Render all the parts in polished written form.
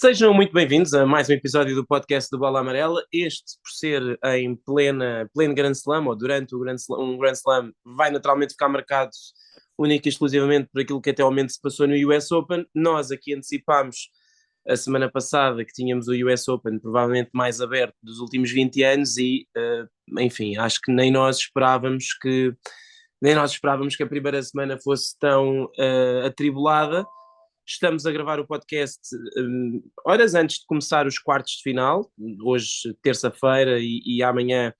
Sejam muito bem-vindos a mais um episódio do podcast do Bola Amarela. Este, por ser em pleno Grand Slam, ou durante um Grand Slam, vai naturalmente ficar marcado única e exclusivamente por aquilo que até ao momento se passou no US Open. Nós aqui antecipámos a semana passada que tínhamos o US Open provavelmente mais aberto dos últimos 20 anos e, enfim, acho que nem nós esperávamos que a primeira semana fosse tão atribulada. Estamos a gravar o podcast horas antes de começar os quartos de final, hoje terça-feira e amanhã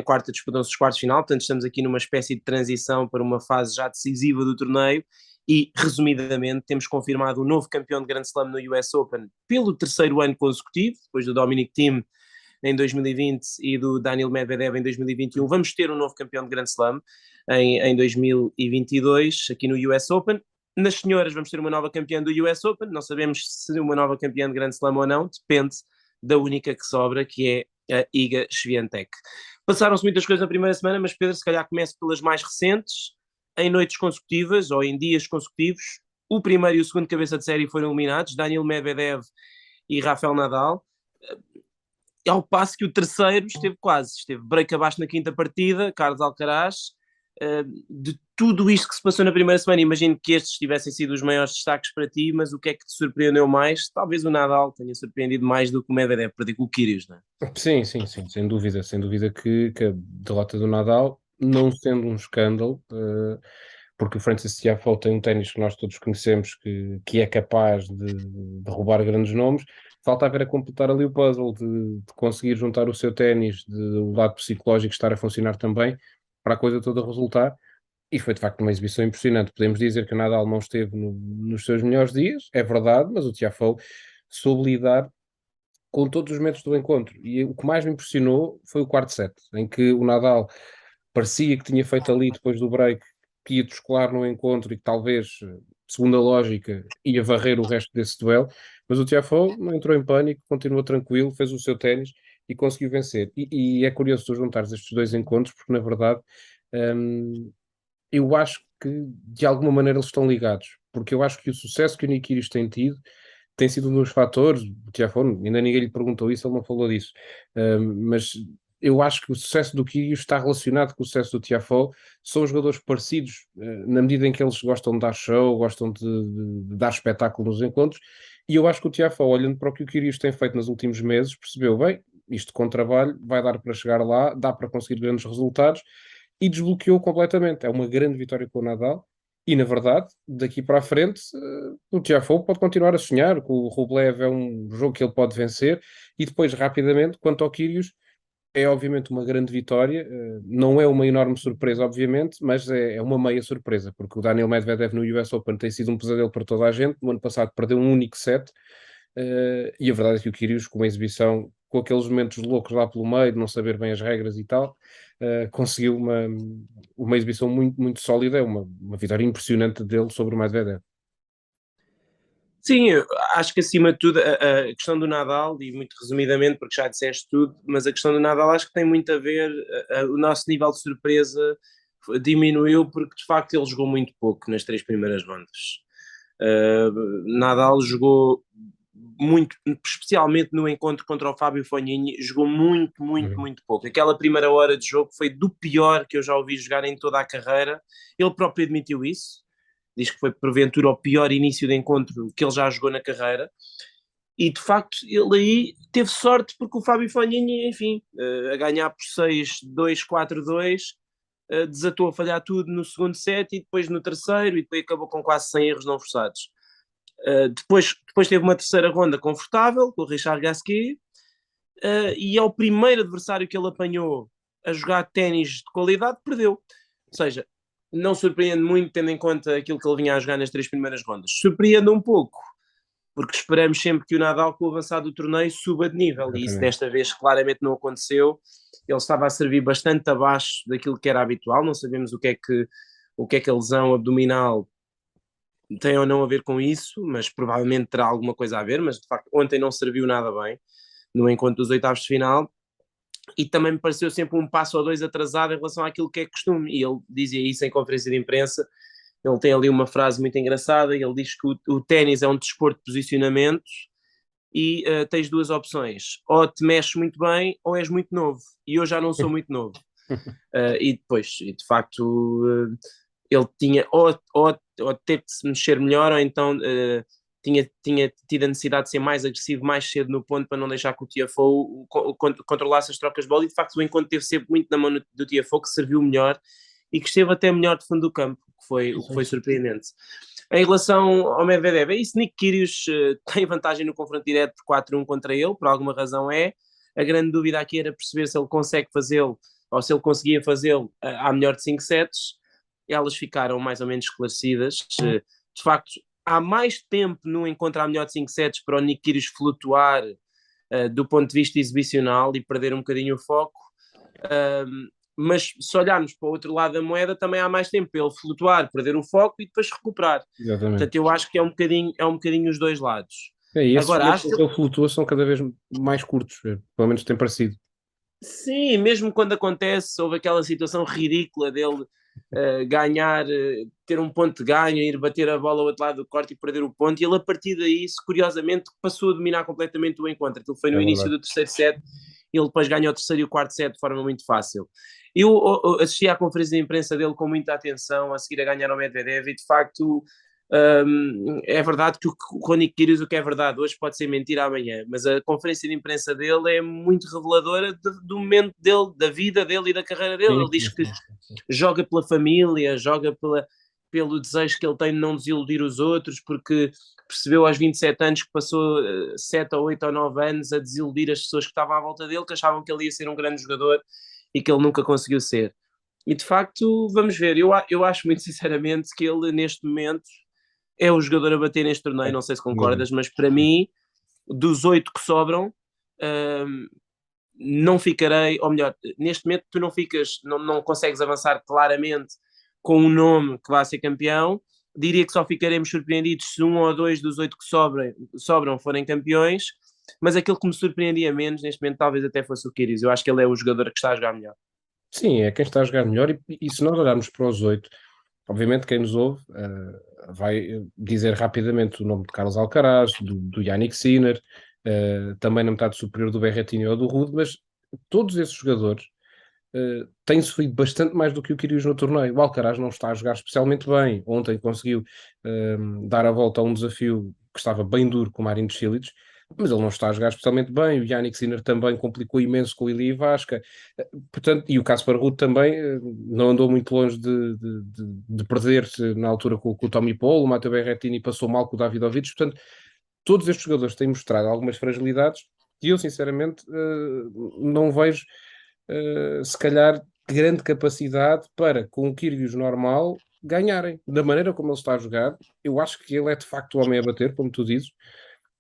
quarta disputam-se os quartos de final, portanto estamos aqui numa espécie de transição para uma fase já decisiva do torneio e, resumidamente, temos confirmado o novo campeão de Grand Slam no US Open pelo terceiro ano consecutivo, depois do Dominic Thiem em 2020 e do Daniil Medvedev em 2021. Vamos ter um novo campeão de Grand Slam em 2022 aqui no US Open. Nas senhoras vamos ter uma nova campeã do US Open, não sabemos se uma nova campeã de Grand Slam ou não, depende da única que sobra, que é a Iga Swiatek. Passaram-se muitas coisas na primeira semana, mas Pedro, se calhar começo pelas mais recentes. Em noites consecutivas, ou em dias consecutivos, o primeiro e o segundo cabeça de série foram eliminados, Daniil Medvedev e Rafael Nadal, ao passo que o terceiro esteve break abaixo na quinta partida, Carlos Alcaraz. De tudo isto que se passou na primeira semana, imagino que estes tivessem sido os maiores destaques para ti, mas o que é que te surpreendeu mais? Talvez o Nadal tenha surpreendido mais do que o Medvedev, perder com o Kyrgios, não é? Sim, sim, sim, sem dúvida que a derrota do Nadal, não sendo um escândalo, porque o Francis Tiafoe tem um ténis que nós todos conhecemos que é capaz de roubar grandes nomes, falta haver a completar ali o puzzle de conseguir juntar o seu ténis, o lado psicológico estar a funcionar também, para a coisa toda resultar, e foi de facto uma exibição impressionante. Podemos dizer que o Nadal não esteve nos seus melhores dias, é verdade, mas o Tiafoe soube lidar com todos os momentos do encontro. E o que mais me impressionou foi o quarto set, em que o Nadal parecia que tinha feito ali, depois do break, que ia descolar no encontro e que talvez, segundo a lógica, ia varrer o resto desse duelo, mas o Tiafoe não entrou em pânico, continuou tranquilo, fez o seu ténis e conseguiu vencer. E é curioso tu juntares estes dois encontros, porque na verdade hum, eu acho que de alguma maneira eles estão ligados, porque eu acho que o sucesso que o Nick Kyrgios tem tido tem sido um dos fatores. O Tiafoe, ainda ninguém lhe perguntou isso, ele não falou disso. Mas eu acho que o sucesso do Kyrgios está relacionado com o sucesso do Tiafoe. São jogadores parecidos, na medida em que eles gostam de dar show, gostam de dar espetáculo nos encontros, e eu acho que o Tiafoe, olhando para o que o Kyrgios tem feito nos últimos meses, percebeu, bem, isto com trabalho vai dar para chegar lá, dá para conseguir grandes resultados, e desbloqueou completamente. É uma grande vitória com o Nadal. E, na verdade, daqui para a frente, o Tiafoe pode continuar a sonhar, que o Rublev é um jogo que ele pode vencer, e depois, rapidamente, quanto ao Kyrgios, é obviamente uma grande vitória, não é uma enorme surpresa, obviamente, mas é uma meia surpresa, porque o Daniel Medvedev no US Open tem sido um pesadelo para toda a gente. No ano passado perdeu um único set, e a verdade é que o Kyrgios, com uma exibição, com aqueles momentos loucos lá pelo meio, de não saber bem as regras e tal, conseguiu uma exibição muito, muito sólida, uma vitória impressionante dele sobre o Medvedev. Sim, eu acho que acima de tudo a questão do Nadal, e muito resumidamente, porque já disseste tudo, mas a questão do Nadal acho que tem muito a ver, o nosso nível de surpresa diminuiu porque de facto ele jogou muito pouco nas três primeiras rondas. Nadal jogou muito, especialmente no encontro contra o Fábio Fognini, jogou muito, muito, Uhum. muito pouco. Aquela primeira hora de jogo foi do pior que eu já ouvi jogar em toda a carreira. Ele próprio admitiu isso, diz que foi porventura o pior início de encontro que ele já jogou na carreira. E de facto ele aí teve sorte porque o Fábio Fognini, enfim, a ganhar por 6-2, 4-2, desatou a falhar tudo no segundo set e depois no terceiro, e depois acabou com quase 100 erros não forçados. Depois teve uma terceira ronda confortável com o Richard Gasquet, e ao primeiro adversário que ele apanhou a jogar ténis de qualidade, perdeu. Ou seja, não surpreende muito tendo em conta aquilo que ele vinha a jogar nas três primeiras rondas. Surpreende um pouco, porque esperamos sempre que o Nadal, com o avançado do torneio, suba de nível, e isso Exatamente. desta vez claramente não aconteceu. Ele estava a servir bastante abaixo daquilo que era habitual, não sabemos o que é que a lesão abdominal tem ou não a ver com isso, mas provavelmente terá alguma coisa a ver, mas de facto ontem não serviu nada bem no encontro dos oitavos de final, e também me pareceu sempre um passo ou dois atrasado em relação àquilo que é costume, e ele dizia isso em conferência de imprensa. Ele tem ali uma frase muito engraçada, ele diz que o ténis é um desporto de posicionamento, e tens duas opções, ou te mexes muito bem ou és muito novo, e eu já não sou muito novo. E depois, de facto, ele tinha ou teve de se mexer melhor, ou então tinha tido a necessidade de ser mais agressivo mais cedo no ponto para não deixar que o Tiafoe controlasse as trocas de bola, e de facto o encontro teve sempre muito na mão do Tiafoe, que serviu melhor e que esteve até melhor de fundo do campo, o que foi surpreendente. Em relação ao Medvedev, é isso. Nick Kyrgios tem vantagem no confronto direto por 4-1 contra ele, por alguma razão é. A grande dúvida aqui era perceber se ele consegue fazê-lo, ou se ele conseguia fazê-lo à melhor de 5 sets. Elas ficaram mais ou menos esclarecidas. De facto, há mais tempo no encontro à melhor de 5 sets para o Nick Kyrgios flutuar do ponto de vista exibicional e perder um bocadinho o foco. Mas se olharmos para o outro lado da moeda, também há mais tempo para ele flutuar, perder o foco e depois recuperar. Exatamente. Portanto, eu acho que é um bocadinho os dois lados. E esses Agora, acho que ele flutua são cada vez mais curtos, pelo menos tem parecido. Sim, mesmo quando acontece, houve aquela situação ridícula dele ganhar, ter um ponto de ganho, ir bater a bola ao outro lado do corte e perder o ponto, e ele a partir daí, curiosamente, passou a dominar completamente o encontro. Aquilo foi no início do terceiro set, ele depois ganhou o terceiro e o quarto set de forma muito fácil. Eu assisti à conferência de imprensa dele com muita atenção, a seguir a ganhar ao Medvedev, e de facto é verdade que o Nick Kyrgios, o que é verdade hoje pode ser mentira amanhã, mas a conferência de imprensa dele é muito reveladora do momento dele, da vida dele e da carreira dele. Ele diz que joga pela família, joga pelo desejo que ele tem de não desiludir os outros, porque percebeu aos 27 anos que passou 7 ou 8 ou 9 anos a desiludir as pessoas que estavam à volta dele, que achavam que ele ia ser um grande jogador e que ele nunca conseguiu ser. E de facto, vamos ver, eu acho muito sinceramente que ele neste momento é o jogador a bater neste torneio, não sei se concordas, mas para mim, dos 8 que sobram, não ficarei, ou melhor, neste momento tu não ficas, não consegues avançar claramente com um nome que vai ser campeão. Diria que só ficaremos surpreendidos se um ou dois dos 8 que sobram forem campeões, mas aquilo que me surpreendia menos neste momento talvez até fosse o Kyrgios. Eu acho que ele é o jogador que está a jogar melhor. Sim, é quem está a jogar melhor, e se nós olharmos para os 8, obviamente quem nos ouve vai dizer rapidamente o nome de Carlos Alcaraz, do Yannick Sinner, também na metade superior do Berrettini ou do Rude, mas todos esses jogadores têm sofrido bastante mais do que o Kyrgios no torneio. O Alcaraz não está a jogar especialmente bem. Ontem conseguiu dar a volta a um desafio que estava bem duro com o Marin Cilic, mas ele não está a jogar especialmente bem. O Yannick Sinner também complicou imenso com o Ilia Vasca. Portanto, e o Casper Ruud também não andou muito longe de perder-se na altura com o Tommy Paul. O Matteo Berrettini passou mal com o Davidovich. Portanto, todos estes jogadores têm mostrado algumas fragilidades e eu, sinceramente, não vejo, se calhar, grande capacidade para, com o Kyrgios normal, ganharem. Da maneira como ele está a jogar, eu acho que ele é, de facto, o homem a bater, como tu dizes,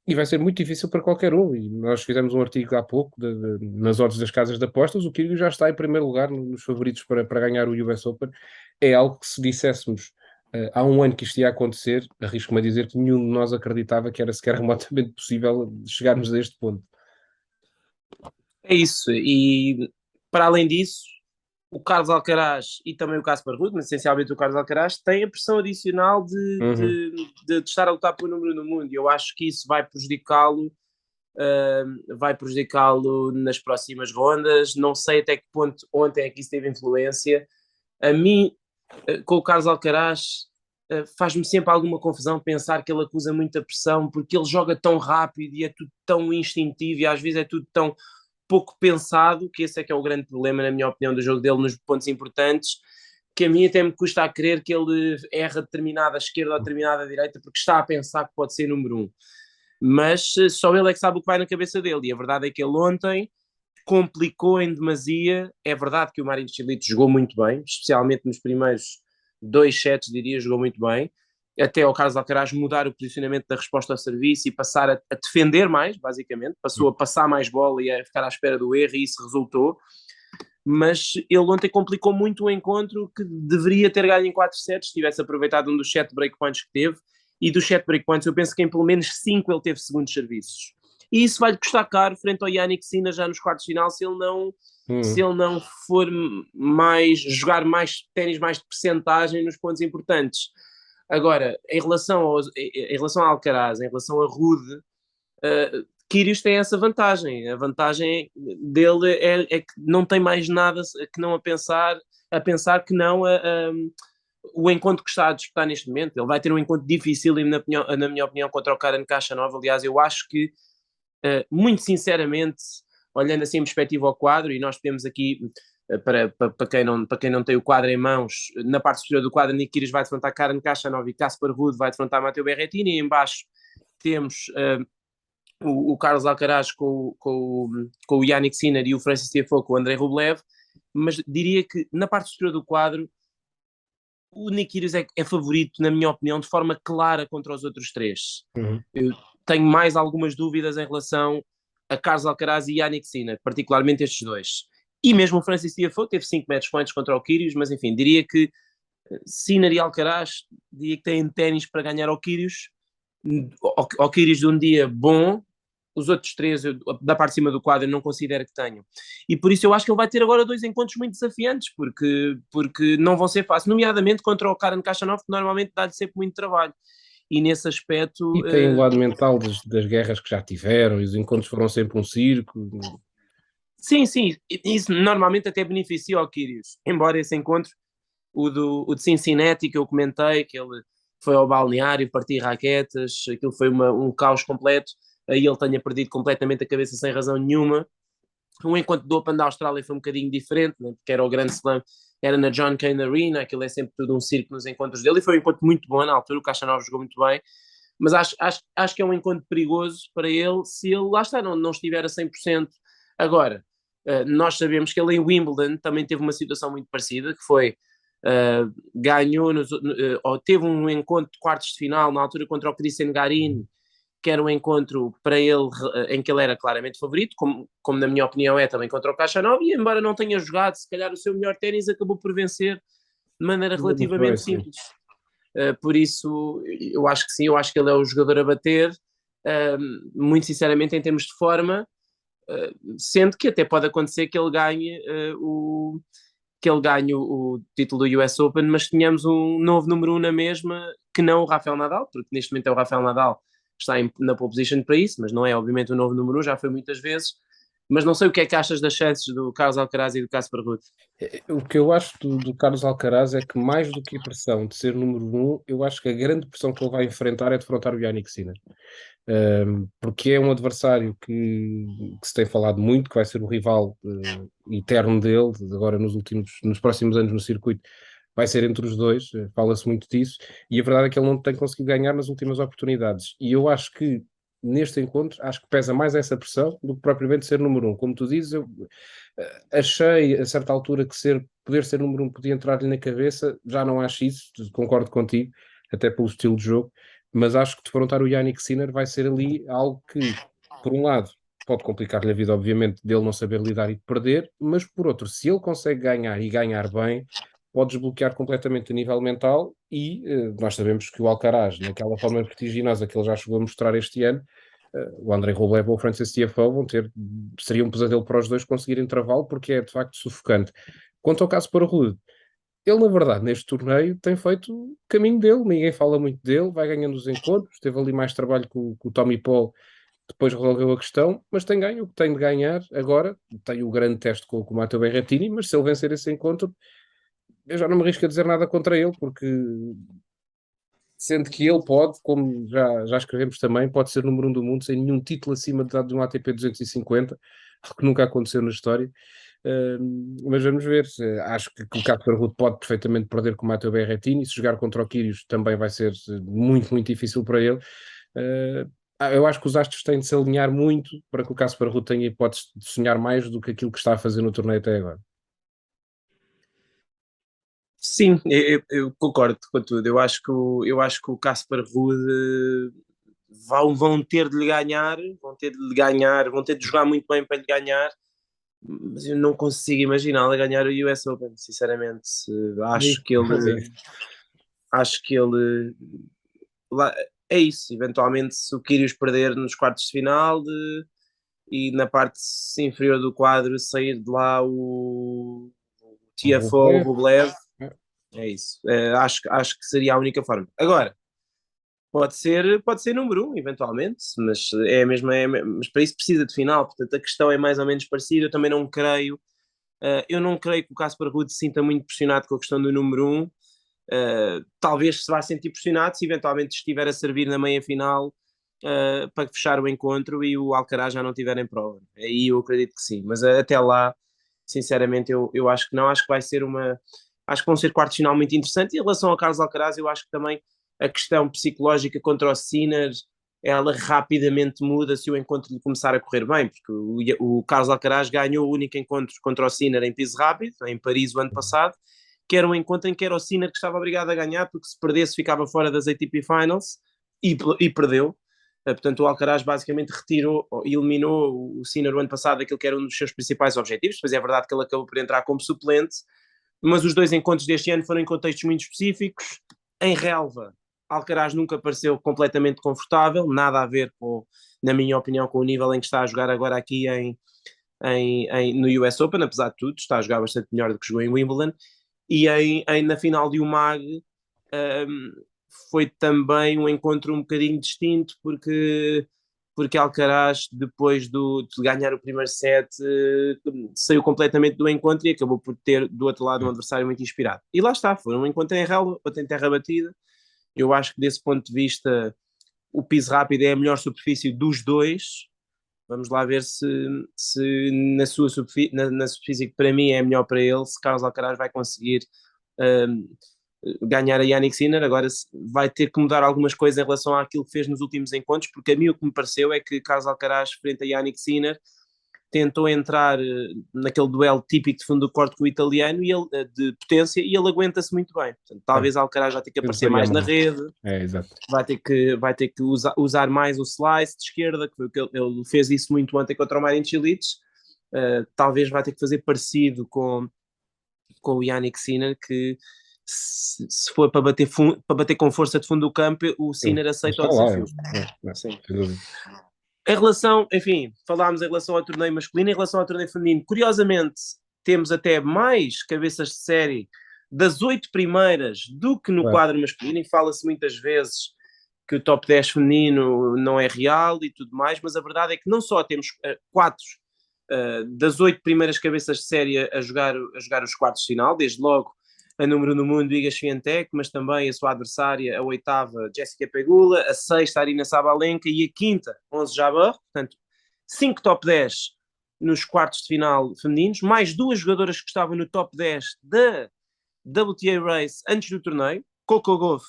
e vai ser muito difícil para qualquer um. E nós fizemos um artigo há pouco nas odds das casas de apostas. O Kyrgios já está em primeiro lugar nos favoritos para ganhar o US Open. É algo que, se disséssemos há um ano que isto ia acontecer, arrisco-me a dizer que nenhum de nós acreditava que era sequer remotamente possível chegarmos a este ponto. É isso, e para além disso, o Carlos Alcaraz e também o Casper Ruud, mas essencialmente o Carlos Alcaraz, têm a pressão adicional de estar a lutar pelo número no mundo, e eu acho que isso vai prejudicá-lo nas próximas rondas. Não sei até que ponto ontem é que isso teve influência. A mim, com o Carlos Alcaraz, faz-me sempre alguma confusão pensar que ele acusa muita pressão, porque ele joga tão rápido e é tudo tão instintivo, e às vezes é tudo tão pouco pensado, que esse é que é o grande problema, na minha opinião, do jogo dele nos pontos importantes, que a mim até me custa a crer que ele erra determinada esquerda ou determinada direita, porque está a pensar que pode ser número 1. Mas só ele é que sabe o que vai na cabeça dele, e a verdade é que ele ontem complicou em demasia. É verdade que o Marin Cilic jogou muito bem, especialmente nos primeiros 2 sets, diria, jogou muito bem, até ao Carlos Alcaraz mudar o posicionamento da resposta ao serviço e passar a defender mais, basicamente, passou a passar mais bola e a ficar à espera do erro, e isso resultou. Mas ele ontem complicou muito o encontro, que deveria ter ganho em 4 sets, se tivesse aproveitado um dos 7 breakpoints que teve, e dos 7 breakpoints eu penso que em pelo menos 5 ele teve segundos serviços. E isso vai-lhe custar caro frente ao Yannick Sinner já nos quartos de final, se ele não for jogar mais ténis, mais de percentagem nos pontos importantes. Agora, em relação a Alcaraz, em relação a Ruud, Kyrgios tem essa vantagem. A vantagem dele é que não tem mais nada que não a pensar que não o encontro que está a disputar neste momento. Ele vai ter um encontro difícil, na minha opinião, contra o Karen Khachanov. Aliás, eu acho que, muito sinceramente, olhando assim em perspectiva ao quadro, e nós podemos aqui, para quem não tem o quadro em mãos, na parte superior do quadro, Nick Kyrgios vai defrontar Karen Khachanov e Casper Ruud vai defrontar Matteo Berrettini, e em baixo temos o Carlos Alcaraz com o Yannick Sinner e o Francis Tiafoe com o Andrei Rublev, mas diria que na parte superior do quadro o Nick Kyrgios é favorito, na minha opinião, de forma clara contra os outros três. Uhum. Eu tenho mais algumas dúvidas em relação a Carlos Alcaraz e Yannick Sinner, particularmente estes dois. E mesmo o Francis Tiafoe teve 5 match points contra o Kyrgios, mas enfim, diria que Sinner e Alcaraz, diria que têm ténis para ganhar ao Kyrgios, ao Kyrgios de um dia bom. Os outros três, da parte de cima do quadro, eu não considero que tenham. E por isso eu acho que ele vai ter agora 2 encontros muito desafiantes, porque não vão ser fáceis, nomeadamente contra o Karen Khachanov, que normalmente dá-lhe sempre muito trabalho. E nesse aspecto... E tem o lado mental das guerras que já tiveram, e os encontros foram sempre um circo. Sim, isso normalmente até beneficia ao Kyrgios. Embora esse encontro, o de Cincinnati, que eu comentei, que ele foi ao balneário, partir raquetas, aquilo foi um caos completo, aí ele tenha perdido completamente a cabeça sem razão nenhuma. O encontro do Open da Austrália foi um bocadinho diferente, né? Porque era o Grand Slam, era na John Cain Arena, aquilo é sempre tudo um circo nos encontros dele, e foi um encontro muito bom na altura, o Khachanov jogou muito bem, mas acho que é um encontro perigoso para ele, se ele, lá está, não estiver a 100%. Agora, nós sabemos que ele em Wimbledon também teve uma situação muito parecida, que foi, ganhou, ou teve um encontro de quartos de final, na altura contra o Cristian Garin, que era um encontro para ele em que ele era claramente favorito, como na minha opinião é também contra o Khachanov, e embora não tenha jogado, se calhar o seu melhor ténis acabou por vencer de maneira Muito bem, relativamente sim. simples. Por isso, eu acho que sim, eu acho que ele é o jogador a bater, muito sinceramente em termos de forma, sendo que até pode acontecer que ele ganhe o título do US Open, mas tenhamos um novo número 1 na mesma, que não o Rafael Nadal, porque neste momento é o Rafael Nadal que está na pole position para isso, mas não é obviamente o novo número 1, já foi muitas vezes, mas não sei o que é que achas das chances do Carlos Alcaraz e do Casper Ruud. O que eu acho do Carlos Alcaraz é que, mais do que a pressão de ser número um, eu acho que a grande pressão que ele vai enfrentar é defrontar o Yannick Sinner. Porque é um adversário que se tem falado muito, que vai ser o rival eterno dele, agora nos próximos anos no circuito, vai ser entre os dois, fala-se muito disso, e a verdade é que ele não tem conseguido ganhar nas últimas oportunidades. E eu acho que neste encontro, acho que pesa mais essa pressão do que propriamente ser número um. Como tu dizes, eu achei a certa altura que poder ser número um podia entrar-lhe na cabeça, já não acho isso, concordo contigo, até pelo estilo de jogo, mas acho que defrontar o Yannick Sinner vai ser ali algo que, por um lado, pode complicar-lhe a vida, obviamente, dele não saber lidar e perder, mas por outro, se ele consegue ganhar e ganhar bem, pode desbloquear completamente a nível mental e nós sabemos que o Alcaraz, naquela forma vertiginosa que ele já chegou a mostrar este ano, o Andrei Rublev ou o Francis Tiafoe seria um pesadelo para os dois conseguirem travá-lo, porque é de facto sufocante. Quanto ao caso para o Ruud, ele, na verdade, neste torneio tem feito o caminho dele, ninguém fala muito dele, vai ganhando os encontros, teve ali mais trabalho com o Tommy Paul, depois resolveu a questão, mas tem ganho o que tem de ganhar. Agora tem o grande teste com o Matteo Berrettini, mas se ele vencer esse encontro, eu já não me arrisco a dizer nada contra ele, porque sendo que ele pode, como já escrevemos também, pode ser número um do mundo sem nenhum título acima de um ATP 250, o que nunca aconteceu na história. Mas vamos ver. Acho que o Casper Ruud pode perfeitamente perder com o Matteo Berrettini. Se jogar contra o Kyrgios também vai ser muito, muito difícil para ele. Eu acho que os astros têm de se alinhar muito para que o Casper Ruud tenha hipótese de sonhar mais do que aquilo que está a fazer no torneio até agora. Sim, eu concordo com tudo. Eu acho que o Casper Ruud vão ter de lhe ganhar, vão ter de jogar muito bem para lhe ganhar, mas eu não consigo imaginá-lo a ganhar o US Open, sinceramente. Acho que ele, acho que ele lá- é isso. Eventualmente, se o Kyrgios perder nos quartos de final e na parte inferior do quadro sair de lá o O Tiafoe, o Rublev, Rublev, é isso. Acho que seria a única forma. Agora, Pode ser número um, eventualmente, mas mas para isso precisa de final, portanto a questão é mais ou menos parecida. Eu não creio que o Casper Ruud se sinta muito pressionado com a questão do número um. Talvez se vá sentir pressionado se eventualmente estiver a servir na meia final para fechar o encontro e o Alcaraz já não estiver em prova. Aí eu acredito que sim, mas até lá, sinceramente, eu acho que não. Acho que vai ser acho que vão ser quartos de final muito interessantes. E em relação ao Carlos Alcaraz, eu acho que também a questão psicológica contra o Sinner, ela rapidamente muda se o encontro lhe começar a correr bem, porque o Carlos Alcaraz ganhou o único encontro contra o Sinner em piso rápido, em Paris o ano passado, que era um encontro em que era o Sinner que estava obrigado a ganhar, porque se perdesse ficava fora das ATP Finals, e perdeu. Portanto, o Alcaraz basicamente retirou, eliminou o Sinner o ano passado, aquilo que era um dos seus principais objetivos. Depois é verdade que ele acabou por entrar como suplente, mas os dois encontros deste ano foram em contextos muito específicos. Em relva, Alcaraz nunca pareceu completamente confortável, nada a ver com, na minha opinião, com o nível em que está a jogar agora aqui no US Open, apesar de tudo, está a jogar bastante melhor do que jogou em Wimbledon. E na final de Umag um, foi também um encontro um bocadinho distinto, porque Alcaraz, depois de ganhar o primeiro set, saiu completamente do encontro e acabou por ter do outro lado um adversário muito inspirado. E lá está, foi um encontro em relva, outro em terra batida. Eu acho que desse ponto de vista o piso rápido é a melhor superfície dos dois. Vamos lá ver se na superfície que para mim é a melhor para ele, se Carlos Alcaraz vai conseguir um, ganhar a Yannick Sinner. Agora vai ter que mudar algumas coisas em relação àquilo que fez nos últimos encontros, porque a mim o que me pareceu é que Carlos Alcaraz, frente a Yannick Sinner, tentou entrar naquele duelo típico de fundo do corte com o italiano e ele, de potência, e ele aguenta-se muito bem. Portanto, talvez Alcaraz vai ter que aparecer mais na rede, exato. vai ter que usar mais o slice de esquerda, que foi o que ele fez isso muito ontem contra o Marin Cilic. Talvez vai ter que fazer parecido com o Yannick Sinner, que se for para bater com força de fundo do campo, o Sinner aceita Está o lá, desafio. Sim. Sem dúvida. Em relação, enfim, falámos em relação ao torneio masculino, em relação ao torneio feminino, curiosamente, temos até mais cabeças de série das 8 primeiras do que no quadro masculino, e fala-se muitas vezes que o top 10 feminino não é real e tudo mais, mas a verdade é que não só temos 4 das 8 primeiras cabeças de série a jogar os quartos de final, desde logo a número 1 no mundo, Iga Swiatek, mas também a sua adversária, a oitava, Jessica Pegula, a sexta, Arina Sabalenka, e a quinta, Ons Jabeur. Portanto, 5 top 10 nos quartos de final femininos, mais 2 jogadoras que estavam no top 10 da WTA Race antes do torneio, Coco Gauff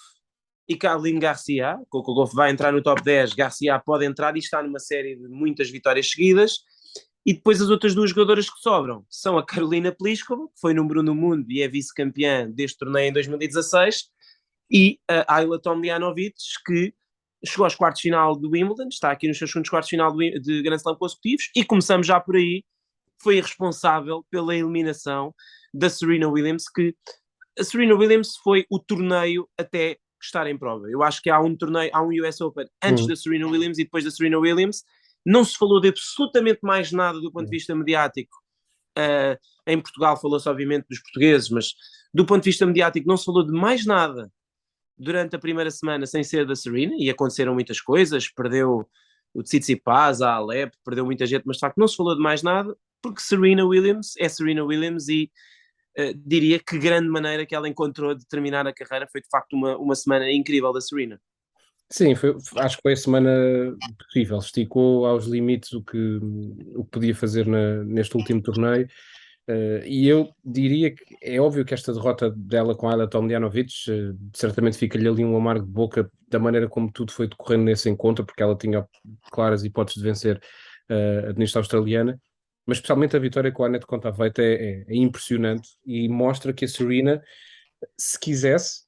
e Caroline Garcia. Coco Gauff vai entrar no top 10, Garcia pode entrar e está numa série de muitas vitórias seguidas. E depois as outras 2 jogadoras que sobram são a Carolina Pliskova, que foi número 1 no mundo e é vice-campeã deste torneio em 2016, e a Ayla Tomljanovic, que chegou aos quartos de final do Wimbledon, está aqui nos seus segundos quartos de final de Grand Slam consecutivos, e começamos já por aí, foi responsável pela eliminação da Serena Williams, que a Serena Williams foi o torneio até estar em prova. Eu acho que há um US Open antes da Serena Williams e depois da Serena Williams. Não se falou de absolutamente mais nada do ponto de vista mediático. Em Portugal falou-se obviamente dos portugueses, mas do ponto de vista mediático não se falou de mais nada durante a primeira semana sem ser da Serena, e aconteceram muitas coisas, perdeu o Tsitsipas, a Alep, perdeu muita gente, mas de facto não se falou de mais nada, porque Serena Williams é Serena Williams e diria que grande maneira que ela encontrou de terminar a carreira. Foi de facto uma semana incrível da Serena. Sim, acho que foi a semana possível. Esticou aos limites o que podia fazer neste último torneio. E eu diria que é óbvio que esta derrota dela com a Ayla Tomljanovic certamente fica-lhe ali um amargo de boca da maneira como tudo foi decorrendo nesse encontro, porque ela tinha claras hipóteses de vencer a tenista australiana. Mas especialmente a vitória com a Anett Kontaveit é impressionante e mostra que a Serena, se quisesse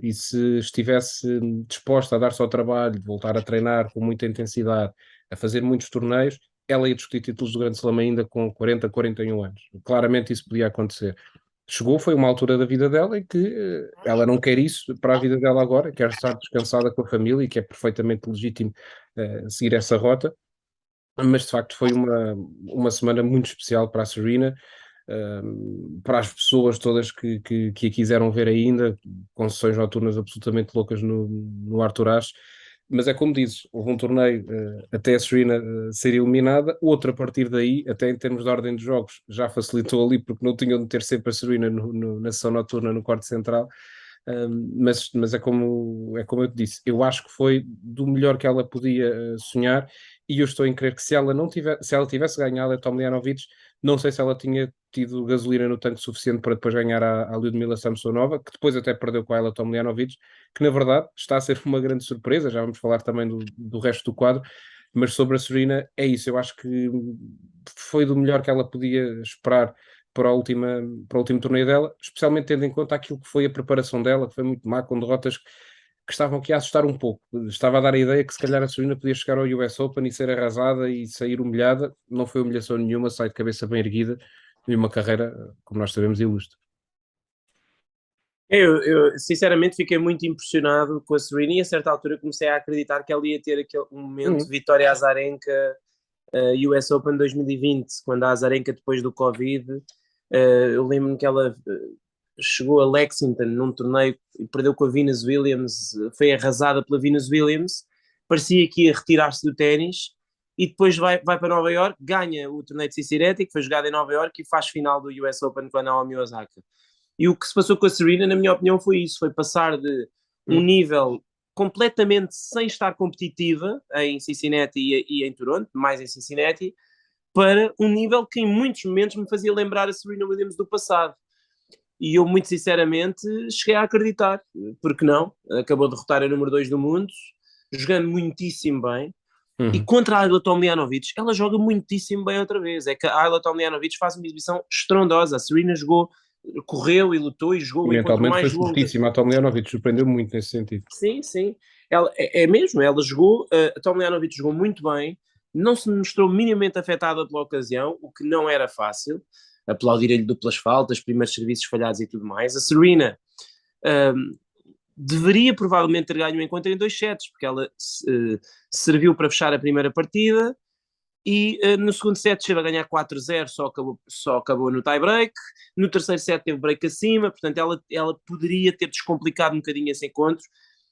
e se estivesse disposta a dar-se ao trabalho, de voltar a treinar com muita intensidade, a fazer muitos torneios, ela ia discutir títulos do Grande Slam ainda com 40, 41 anos. Claramente isso podia acontecer. Chegou, foi uma altura da vida dela em que ela não quer isso para a vida dela agora, quer estar descansada com a família, e que é perfeitamente legítimo seguir essa rota. Mas de facto foi uma semana muito especial para a Serena. para as pessoas todas que a quiseram ver ainda, com sessões noturnas absolutamente loucas no Arthur Ashe. Mas é como dizes, houve um torneio até a Serena ser eliminada, outro a partir daí, até em termos de ordem de jogos, já facilitou ali, porque não tinham de ter sempre a Serena na sessão noturna no quarto central. Mas é como eu te disse, eu acho que foi do melhor que ela podia sonhar, e eu estou em crer que se ela tivesse ganhado a Tomljanovic, não sei se ela tinha tido gasolina no tanque suficiente para depois ganhar a Lyudmila Samsonova, que depois até perdeu com ela a Tomljanovic, que na verdade está a ser uma grande surpresa. Já vamos falar também do resto do quadro, mas sobre a Serena é isso, eu acho que foi do melhor que ela podia esperar para o último torneio dela, especialmente tendo em conta aquilo que foi a preparação dela, que foi muito má, com derrotas que estavam aqui a assustar um pouco. Estava a dar a ideia que se calhar a Serena podia chegar ao US Open e ser arrasada e sair humilhada. Não foi humilhação nenhuma, sai de cabeça bem erguida e uma carreira, como nós sabemos, ilustre. Eu, sinceramente fiquei muito impressionado com a Serena e a certa altura comecei a acreditar que ela ia ter aquele um momento Uhum. Vitória Azarenka US Open 2020, quando a Azarenka depois do Covid, eu lembro-me que ela chegou a Lexington num torneio e perdeu com a Venus Williams, foi arrasada pela Venus Williams, parecia que ia retirar-se do ténis e depois vai para Nova York, ganha o torneio de Cincinnati, que foi jogado em Nova York, e faz final do US Open com a Naomi Osaka. E o que se passou com a Serena, na minha opinião, foi isso: foi passar de um Uhum. nível completamente sem estar competitiva em Cincinnati e em Toronto, mais em Cincinnati, para um nível que em muitos momentos me fazia lembrar a Serena Williams do passado. E eu, muito sinceramente, cheguei a acreditar, porque não? Acabou de derrotar a número 2 do mundo, jogando muitíssimo bem. E Uhum. contra a Ayla Tomljanovic, ela joga muitíssimo bem outra vez. É que a Ayla Tomljanovic faz uma exibição estrondosa. A Serena jogou, correu e lutou e jogou o encontro Mentalmente foi mais longo. fortíssima. A Tomljanovic surpreendeu muito nesse sentido. Sim, sim. Ela, é mesmo, ela jogou, a Tomljanovic jogou muito bem, não se mostrou minimamente afetada pela ocasião, o que não era fácil. Aplaudir-lhe duplas faltas, primeiros serviços falhados e tudo mais. A Serena deveria provavelmente ter ganho o encontro em 2 sets, porque ela serviu para fechar a primeira partida e no segundo set chegou a ganhar 4-0, só acabou no tie-break. No terceiro set teve break acima, portanto ela poderia ter descomplicado um bocadinho esse encontro.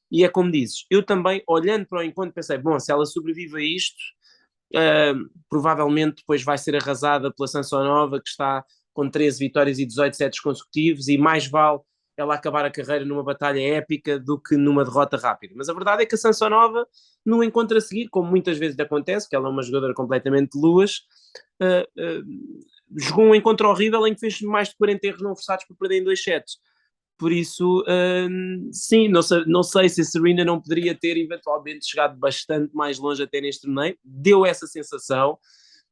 E é como dizes, eu também, olhando para o encontro, pensei, bom, se ela sobrevive a isto, provavelmente depois vai ser arrasada pela Samsonova, que está com 13 vitórias e 18 sets consecutivos, e mais vale ela acabar a carreira numa batalha épica do que numa derrota rápida. Mas a verdade é que a Samsonova, no encontro a seguir, como muitas vezes acontece, que ela é uma jogadora completamente de luas, jogou um encontro horrível em que fez mais de 40 erros não forçados por perder em 2 sets. Por isso, sim, não sei se a Serena não poderia ter eventualmente chegado bastante mais longe até neste torneio. Deu essa sensação,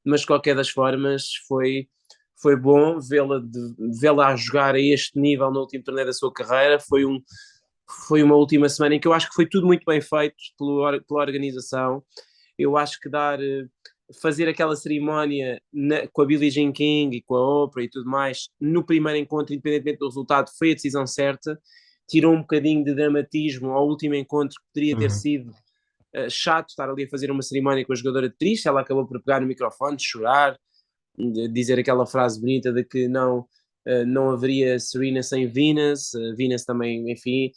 mas de qualquer das formas foi bom vê-la a jogar a este nível no último torneio da sua carreira. Foi uma última semana em que eu acho que foi tudo muito bem feito pela organização. Eu acho que fazer aquela cerimónia com a Billie Jean King e com a Oprah e tudo mais no primeiro encontro, independentemente do resultado, foi a decisão certa. Tirou um bocadinho de dramatismo ao último encontro, que poderia ter Uhum. sido chato estar ali a fazer uma cerimónia com a jogadora triste. Ela acabou por pegar no microfone, chorar, dizer aquela frase bonita de que não haveria Serena sem Venus. Venus também, enfim,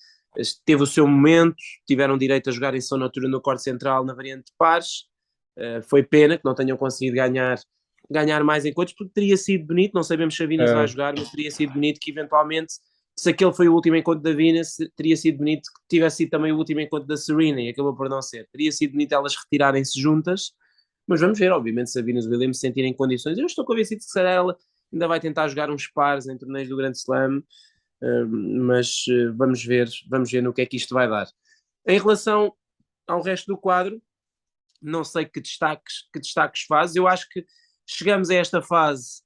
teve o seu momento, tiveram direito a jogar em São Noturno no corte central na variante de pares. Foi pena que não tenham conseguido ganhar mais encontros, porque teria sido bonito. Não sabemos se a Venus vai Uh, jogar, mas teria sido bonito que eventualmente, se aquele foi o último encontro da Venus, teria sido bonito que tivesse sido também o último encontro da Serena, e acabou por não ser. Teria sido bonito elas retirarem-se juntas, mas vamos ver, obviamente, se a Venus Williams se sentir em condições. Eu estou convencido que será ela ainda vai tentar jogar uns pares em torneios do Grande Slam, mas vamos ver no que é que isto vai dar. Em relação ao resto do quadro, não sei que destaques fazes. Eu acho que chegamos a esta fase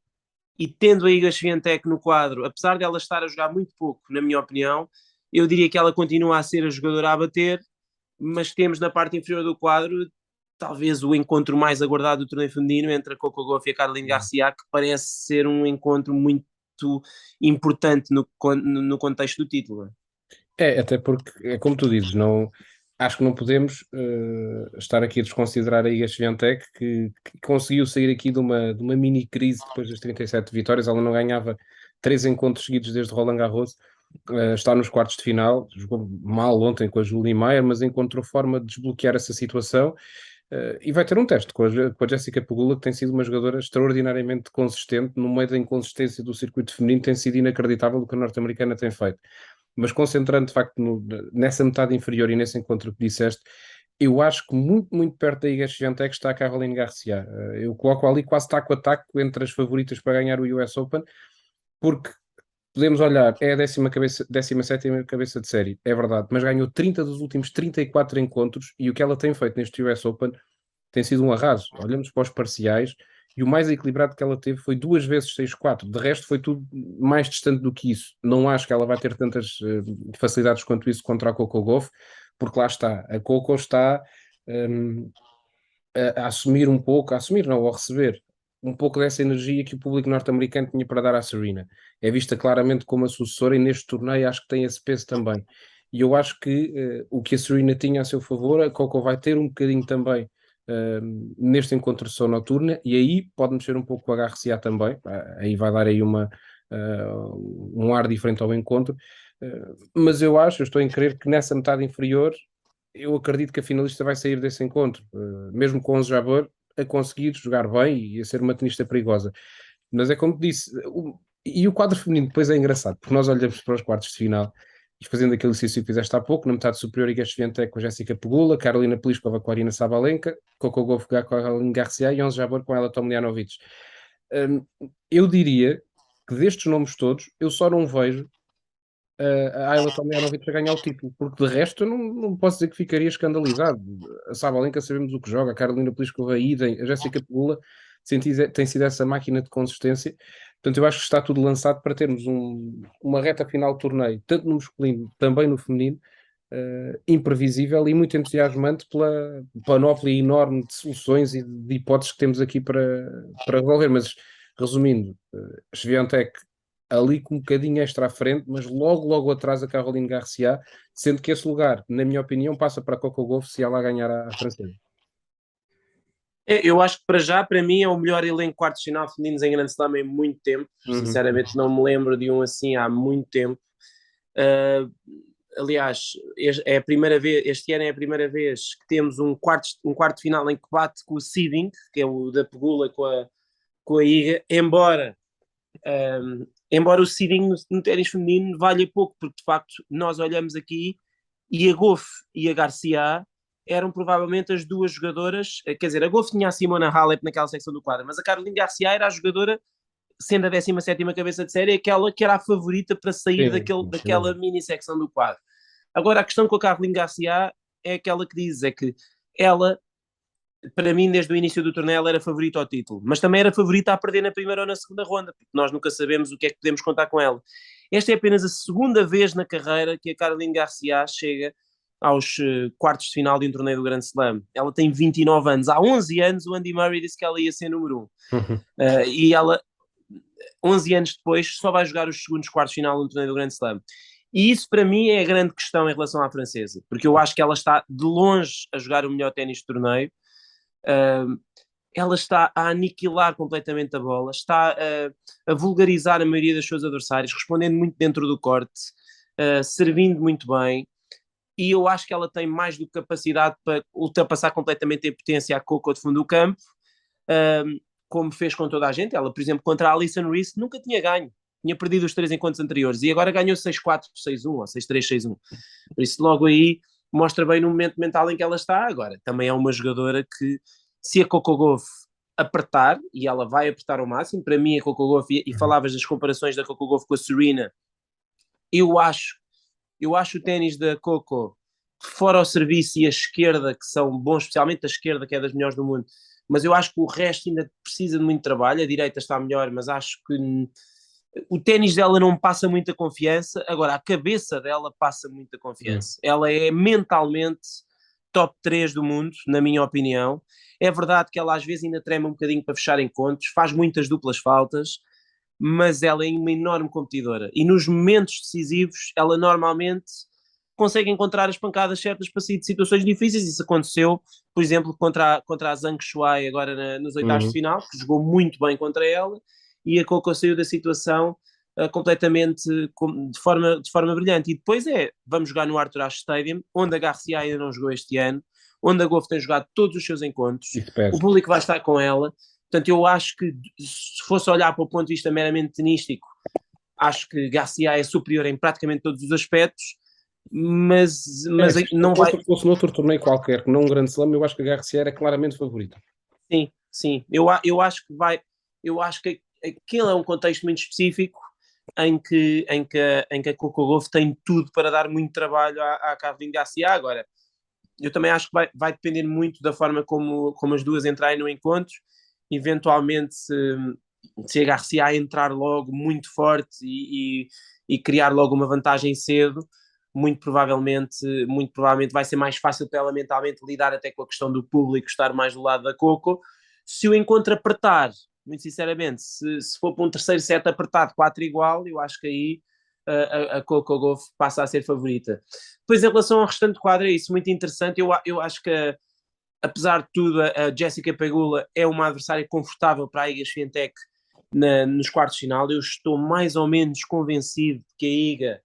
e tendo a Iga Swiatek no quadro, apesar de ela estar a jogar muito pouco, na minha opinião, eu diria que ela continua a ser a jogadora a bater, mas temos na parte inferior do quadro talvez o encontro mais aguardado do torneio feminino entre a Coco Gauff e a Caroline Garcia, que parece ser um encontro muito importante no contexto do título. até porque, é como tu dizes, não. acho que não podemos estar aqui a desconsiderar a Iga Swiatek, que conseguiu sair aqui de uma mini crise depois das 37 vitórias. Ela não ganhava 3 encontros seguidos desde Roland Garros. Está nos quartos de final, jogou mal ontem com a Julie Maier, mas encontrou forma de desbloquear essa situação. E vai ter um teste com a Jessica Pegula, que tem sido uma jogadora extraordinariamente consistente. No meio da inconsistência do circuito feminino, tem sido inacreditável o que a norte-americana tem feito. Mas concentrando de facto nessa metade inferior e nesse encontro que disseste, eu acho que muito, muito perto da Iga Swiatek está a Caroline Garcia. Eu coloco ali quase taco a taco entre as favoritas para ganhar o US Open, porque podemos olhar, é a 17ª cabeça de série, é verdade, mas ganhou 30 dos últimos 34 encontros e o que ela tem feito neste US Open tem sido um arraso. Olhamos para os parciais e o mais equilibrado que ela teve foi 2 vezes 6-4. De resto, foi tudo mais distante do que isso. Não acho que ela vai ter tantas facilidades quanto isso contra a Coco Gauff, porque lá está. A Coco está um, a assumir um pouco, a assumir não, a receber um pouco dessa energia que o público norte-americano tinha para dar à Serena. É vista claramente como a sucessora e neste torneio acho que tem esse peso também. E eu acho que o que a Serena tinha a seu favor, a Coco vai ter um bocadinho também neste encontro de som noturna, e aí pode mexer um pouco com a HRCA também, aí vai dar aí um ar diferente ao encontro, mas eu estou em crer que nessa metade inferior, eu acredito que a finalista vai sair desse encontro, mesmo com o Jabeur a conseguir jogar bem e a ser uma tenista perigosa. Mas é como disse, e o quadro feminino depois é engraçado, porque nós olhamos para os quartos de final e fazendo aquele exercício que fizeste há pouco, na metade superior, Iga Swiatek com a Jéssica Pegula, Carolina Pliskova com a Arina Sabalenka, Coco Gauff com a Caroline Garcia e Ons Jabeur com ela Tomljanovic. Um, eu diria que destes nomes todos, eu só não vejo a Ayla Tomljanovic a ganhar o título, porque de resto eu não posso dizer que ficaria escandalizado. A Sabalenka sabemos o que joga, a Carolina Pliskova idem, a Jéssica Pegula tem sido essa máquina de consistência. Portanto, eu acho que está tudo lançado para termos uma reta final de torneio, tanto no masculino, também no feminino, imprevisível e muito entusiasmante pela panóplia enorme de soluções e de hipóteses que temos aqui para resolver. Mas, resumindo, Swiatek ali com um bocadinho extra à frente, mas logo, logo atrás a Caroline Garcia, sendo que esse lugar, na minha opinião, passa para a Coco Gauff se ela ganhar a francesa. Eu acho que para já, para mim, é o melhor elenco quartos de final femininos em Grande Slam em muito tempo. Sinceramente, não me lembro de um assim há muito tempo. Aliás, é a primeira vez, este ano é a primeira vez que temos um quarto de final em que bate com o seeding, que é o da Pegula com a Iga, embora o seeding no ténis feminino valha pouco, porque de facto nós olhamos aqui e a Gauff e a Garcia eram provavelmente as duas jogadoras, quer dizer, a Gauff tinha a Simona Halep naquela secção do quadro, mas a Caroline Garcia era a jogadora, sendo a 17ª cabeça de série, aquela que era a favorita para sair Sim, daquela mini secção do quadro. Agora, a questão com a Caroline Garcia é aquela que diz, é que ela, para mim, desde o início do torneio, ela era favorita ao título, mas também era favorita a perder na primeira ou na segunda ronda, porque nós nunca sabemos o que é que podemos contar com ela. Esta é apenas a segunda vez na carreira que a Caroline Garcia chega aos quartos de final de um torneio do Grand Slam. Ela tem 29 anos. Há 11 anos o Andy Murray disse que ela ia ser número 1. E ela, 11 anos depois, só vai jogar os segundos quartos de final no torneio do Grand Slam. E isso para mim é a grande questão em relação à francesa, porque eu acho que ela está de longe a jogar o melhor ténis do torneio. Ela está a aniquilar completamente a bola, está a vulgarizar a maioria dos seus adversários, respondendo muito dentro do corte, servindo muito bem, e eu acho que ela tem mais do que capacidade para ultrapassar completamente a potência a Coco de fundo do campo, como fez com toda a gente. Ela, por exemplo, contra a Alison Reese nunca tinha ganho, tinha perdido os 3 encontros anteriores, e agora ganhou 6-4, 6-1, ou 6-3, 6-1. Por isso logo aí mostra bem no momento mental em que ela está. Agora, também é uma jogadora que, se a Coco Gauff apertar, e ela vai apertar ao máximo, para mim a Coco Gauff, e falavas das comparações da Coco Gauff com a Serena, eu acho o ténis da Coco, fora o serviço e a esquerda, que são bons, especialmente a esquerda, que é das melhores do mundo, mas eu acho que o resto ainda precisa de muito trabalho. A direita está melhor, mas acho que o ténis dela não passa muita confiança. Agora, a cabeça dela passa muita confiança. Ela é mentalmente top 3 do mundo, na minha opinião. É verdade que ela às vezes ainda trema um bocadinho para fechar encontros, faz muitas duplas faltas, mas ela é uma enorme competidora. E nos momentos decisivos, ela normalmente consegue encontrar as pancadas certas para sair de situações difíceis. Isso aconteceu, por exemplo, contra a Zhang Shuai agora nos oitavos de final, que jogou muito bem contra ela, e a Coco saiu da situação completamente de forma brilhante. E depois vamos jogar no Arthur Ashe Stadium, onde a Garcia ainda não jogou este ano, onde a Gauff tem jogado todos os seus encontros, o público vai estar com ela. Portanto, eu acho que, se fosse olhar para o ponto de vista meramente tenístico, acho que Garcia é superior em praticamente todos os aspectos, mas não vai... Se fosse noutro torneio qualquer, que não um grande slam, eu acho que a Garcia era claramente favorita. Sim, sim. Eu acho que vai... Eu acho que aquilo é um contexto muito específico em que a Coco Gauff tem tudo para dar muito trabalho à Caroline Garcia. Agora, eu também acho que vai depender muito da forma como as duas entrarem no encontro. Eventualmente, se a Garcia entrar logo muito forte e criar logo uma vantagem cedo, muito provavelmente vai ser mais fácil para ela mentalmente lidar até com a questão do público estar mais do lado da Coco. Se o encontro apertar, muito sinceramente, se for para um terceiro set apertado, 4 igual, eu acho que aí a Coco Gauff passa a ser favorita. Depois, em relação ao restante quadro, é isso, muito interessante. Eu acho que, apesar de tudo, a Jessica Pegula é uma adversária confortável para a Iga Swiatek nos quartos de final. Eu estou mais ou menos convencido que a Iga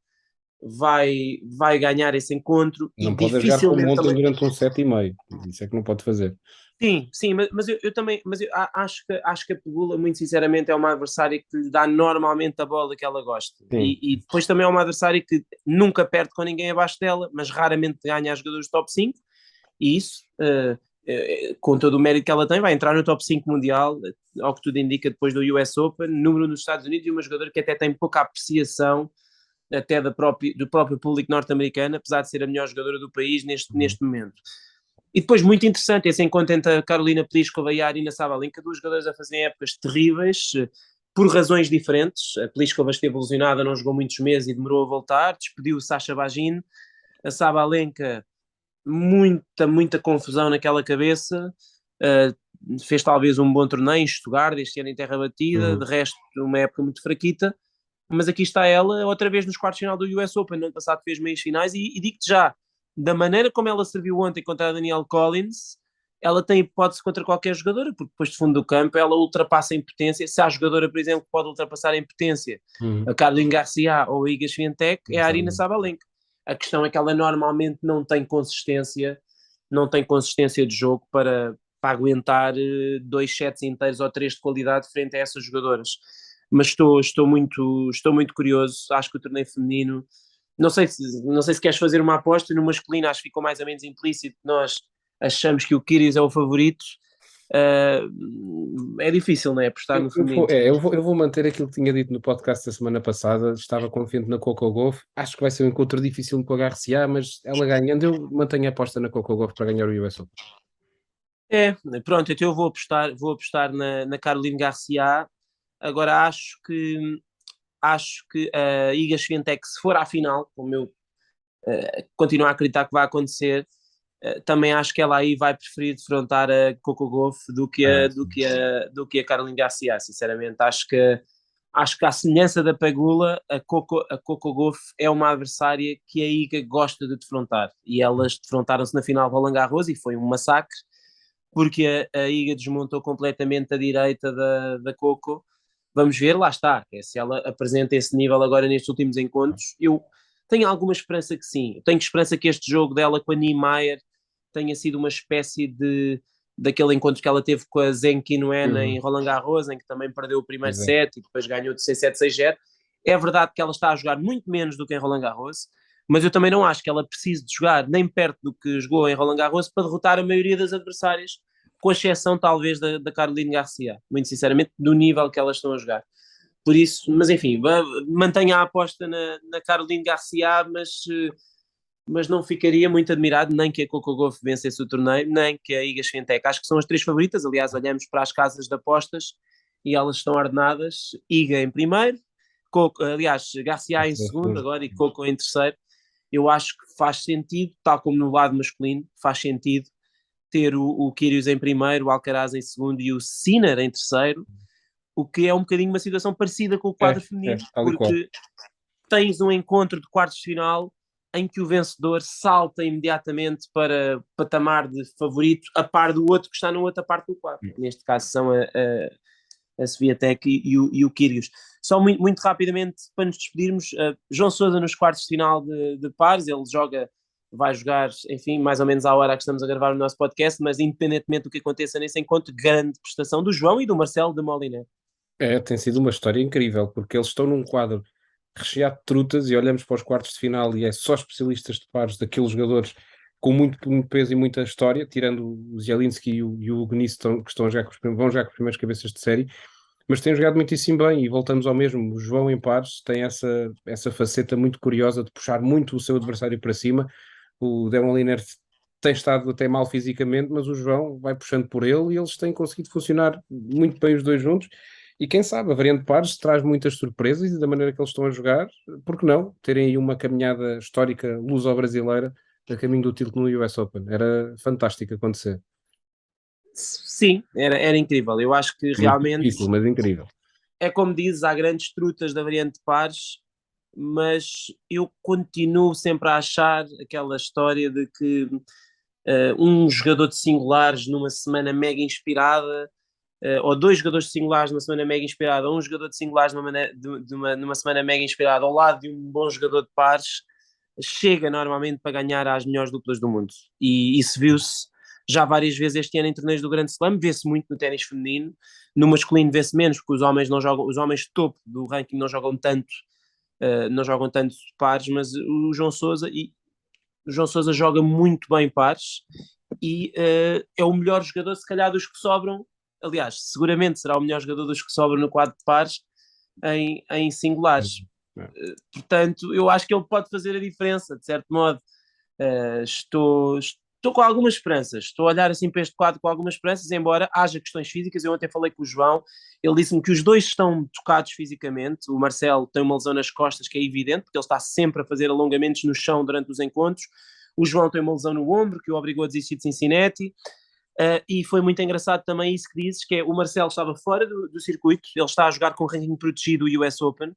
vai ganhar esse encontro. Não E pode jogar como ontem também... durante um set e meio. Isso é que não pode fazer. Sim, mas eu também acho que a Pegula, muito sinceramente, é uma adversária que lhe dá normalmente a bola que ela gosta. E depois também é uma adversária que nunca perde com ninguém abaixo dela, mas raramente ganha a jogadores top 5. E isso, com todo o mérito que ela tem, vai entrar no top 5 mundial, ao que tudo indica, depois do US Open, número nos Estados Unidos, e uma jogadora que até tem pouca apreciação até do próprio público norte-americano, apesar de ser a melhor jogadora do país neste momento. E depois, muito interessante, esse encontro entre a Carolina Pliskova e a Aryna Sabalenka, duas jogadoras a fazerem épocas terríveis, por razões diferentes. A Pliskova esteve lesionada, não jogou muitos meses e demorou a voltar, despediu o Sasha Bagin. A Sabalenka, muita confusão naquela cabeça, fez talvez um bom torneio em Stuttgart, este ano em terra batida, de resto uma época muito fraquita, mas aqui está ela, outra vez nos quartos de final do US Open. No ano passado fez meias finais e digo-te já, da maneira como ela serviu ontem contra a Danielle Collins, ela tem hipótese contra qualquer jogadora, porque depois de fundo do campo ela ultrapassa em potência. Se há jogadora, por exemplo, que pode ultrapassar em potência a Caroline Garcia ou a Iga Swiatek, é a Aryna Sabalenka. A questão é que ela normalmente não tem consistência de jogo para aguentar 2 sets inteiros ou 3 de qualidade frente a essas jogadoras. Mas estou muito curioso. Acho que o torneio feminino, não sei se queres fazer uma aposta. No masculino acho que ficou mais ou menos implícito, nós achamos que o Kyrgios é o favorito. É difícil, não é, apostar no feminino. Eu vou manter aquilo que tinha dito no podcast da semana passada. Estava confiante na Coco Gauff. Acho que vai ser um encontro difícil com a Garcia, mas ela ganhando, eu mantenho a aposta na Coco Gauff para ganhar o US Open. Pronto, então eu vou apostar na Caroline Garcia. Agora acho que a Iga Swiatek, se for à final, como eu continuo a acreditar que vai acontecer, também acho que ela aí vai preferir defrontar a Coco Gauff do que a Caroline Garcia. Sinceramente, acho que à semelhança da Pegula, a Coco Gauff é uma adversária que a Iga gosta de defrontar, e elas defrontaram-se na final de Roland Garros e foi um massacre, porque a Iga desmontou completamente a direita da Coco. Vamos ver, lá está, se ela apresenta esse nível agora nestes últimos encontros. Eu tenho alguma esperança que sim. Eu tenho esperança que este jogo dela com a Niemeyer tenha sido uma espécie daquele encontro que ela teve com a Zheng Qinwen em Roland Garros, em que também perdeu o primeiro set e depois ganhou de 6-7, 6-0. É verdade que ela está a jogar muito menos do que em Roland Garros, mas eu também não acho que ela precise de jogar nem perto do que jogou em Roland Garros para derrotar a maioria das adversárias, com exceção talvez da Caroline Garcia, muito sinceramente, do nível que elas estão a jogar. Por isso, mas enfim, mantenha a aposta na Caroline Garcia, mas não ficaria muito admirado nem que a Coco Gauff vencesse o torneio, nem que a Iga Swiatek. Acho que são as 3 favoritas. Aliás, olhamos para as casas de apostas e elas estão ordenadas: Iga em primeiro, Garcia em segundo agora e Coco em terceiro. Eu acho que faz sentido, tal como no lado masculino, faz sentido ter o Kyrgios em primeiro, o Alcaraz em segundo e o Sinner em terceiro, o que é um bocadinho uma situação parecida com o quadro feminino, porque tens um encontro de quartos de final em que o vencedor salta imediatamente para patamar de favorito, a par do outro que está na outra parte do quadro. Neste caso são a Swiatek e o Kyrgios. Só muito rapidamente, para nos despedirmos, João Sousa nos quartos de final de pares, ele vai jogar, enfim, mais ou menos à hora que estamos a gravar o nosso podcast, mas independentemente do que aconteça nesse encontro, grande prestação do João e do Marcelo de Molina. Tem sido uma história incrível, porque eles estão num quadro recheado de trutas e olhamos para os quartos de final e é só especialistas de pares daqueles jogadores com muito peso e muita história, tirando o Zielinski e o Gnisse, que vão já com os primeiros cabeças de série, mas têm jogado muitíssimo bem e voltamos ao mesmo. O João em pares tem essa faceta muito curiosa de puxar muito o seu adversário para cima. O Demon Liner tem estado até mal fisicamente, mas o João vai puxando por ele e eles têm conseguido funcionar muito bem os dois juntos. E quem sabe, a variante pares traz muitas surpresas e da maneira que eles estão a jogar, por que não terem aí uma caminhada histórica luso-brasileira a caminho do título no US Open? Era fantástico acontecer. Sim, era incrível. Eu acho que Muito realmente difícil, mas incrível. é como dizes, há grandes trutas da variante de pares, mas eu continuo sempre a achar aquela história de que um jogador de singulares numa semana mega inspirada, ou dois jogadores de singulares numa semana mega inspirada, ou um jogador de singulares numa semana mega inspirada ao lado de um bom jogador de pares, chega normalmente para ganhar às melhores duplas do mundo. E isso viu-se já várias vezes este ano em torneios do Grande Slam, vê-se muito no ténis feminino, no masculino vê-se menos, porque os homens não jogam, os homens de topo do ranking não jogam tanto pares, mas o João Sousa joga muito bem pares e é o melhor jogador, se calhar, dos que sobram. Aliás, seguramente será o melhor jogador dos que sobram no quadro de pares em singulares. Portanto, eu acho que ele pode fazer a diferença, de certo modo. Estou com algumas esperanças, estou a olhar assim para este quadro com algumas esperanças, embora haja questões físicas. Eu ontem falei com o João, ele disse-me que os dois estão tocados fisicamente. O Marcelo tem uma lesão nas costas que é evidente, porque ele está sempre a fazer alongamentos no chão durante os encontros. O João tem uma lesão no ombro que o obrigou a desistir de Cincinnati. E foi muito engraçado também isso que dizes, que é o Marcelo estava fora do circuito, ele está a jogar com ranking protegido o US Open,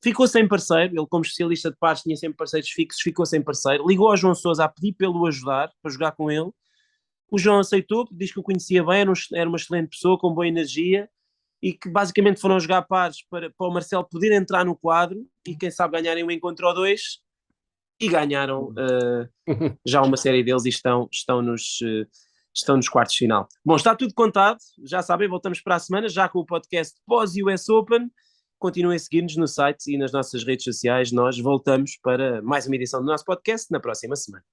ficou sem parceiro, ele como especialista de pares tinha sempre parceiros fixos, ficou sem parceiro, ligou ao João Sousa a pedir para ele o ajudar, para jogar com ele. O João aceitou, diz que o conhecia bem, era uma excelente pessoa, com boa energia, e que basicamente foram jogar pares para o Marcelo poder entrar no quadro e quem sabe ganharem um encontro ou dois, e ganharam já uma série deles e estão nos quartos de final. Bom, está tudo contado, já sabem, voltamos para a semana, já com o podcast pós-US Open. Continuem a seguir-nos no site e nas nossas redes sociais. Nós voltamos para mais uma edição do nosso podcast na próxima semana.